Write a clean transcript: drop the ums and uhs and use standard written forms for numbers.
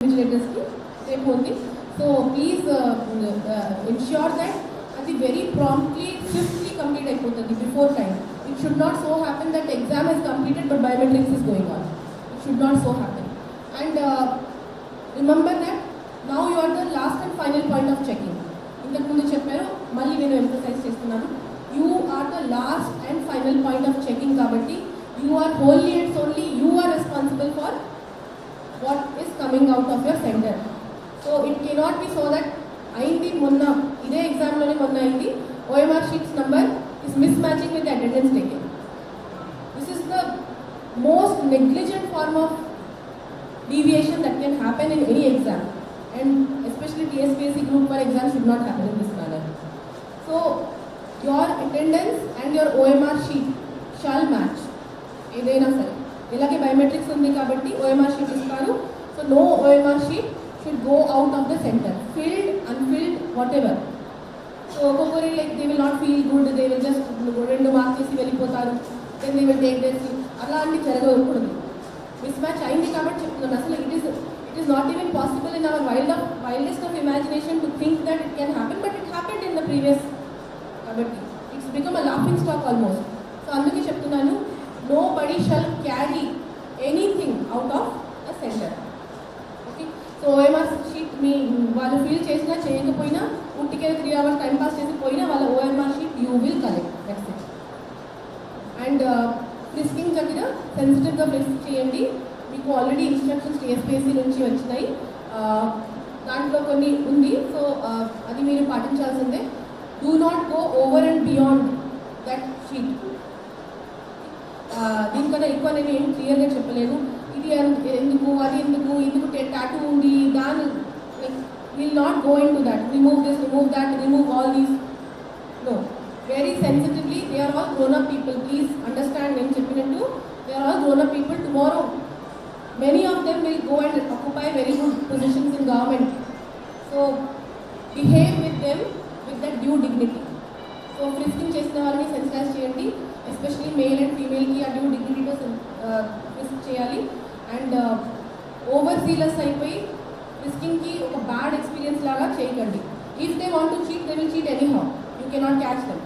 So please ensure that at the very promptly, swiftly complete before time. It should not so happen that the exam is completed but biometrics is going on. It should not so happen. And remember that now you are the last and final point of checking. You are the last and final point of checking kabatti. You are wholly and solely you are responsible for what is coming out of your center. So it cannot be so that aindi monna ide exam lone monna aindi OMR sheets number is mismatching with the attendance taken. This is the most negligent form of deviation that can happen in any exam, and especially TSPSC group 1 exam should not happen in this manner. So your attendance and your OMR sheet shall match. Edaina sare ilage biometrics undi kabatti OMR sheet istaru. So no OMR sheet should go out of the center, filled, unfilled, whatever. So okokori like they will not feel good, they will just rendu marks chesi vellipotaru, then they will take their seat. Alaanti jaragakudadu. Mismatch ayindi kabatti cheptunna asalu it is not even possible in our wildest of imagination to think that it can happen, but it happened in the previous kabatti. It's become a laughing stock almost. So anduke cheptunnanu, nobody shall carry anything out of the center. Okay, so OMR sheet me వాళ్ళు feel చేసినా చేయకపోయినా ఉట్టికే 3 hours time pass చేసి పోయినా వాళ్ళ OMR sheet you will collect. That's it. And frisking దగ్గర సెన్సిటివ్గా frisk చేయండి. మీకు ఆల్రెడీ ఇన్స్ట్రక్షన్స్ TSPSC నుంచి వచ్చినాయి, దాంట్లో కొన్ని ఉంది. సో అది మీరు పాటించాల్సిందే. Do not go over and beyond that sheet. దీనికన్నా ఎక్కువ నేను ఏం క్లియర్గా చెప్పలేను. ఇది ఎందుకు అది ఎందుకు టాటూ ఉంది దాని like will not go into that. Remove this, remove that, remove all these. No, very sensitively they are all grown up people. Please understand, నేను చెప్పినట్టు they are all grown up people. Tomorrow many of them will go and occupy very good positions in government. So behave with them with that due dignity. So frisking chesina valani sensitize cheyandi, especially male and female ki a due dignity to frisk cheyali. And overzealous అయిపోయి frisking ki oka bad experience laga cheyakandi. If they want to cheat, they will cheat anyhow. You cannot catch them.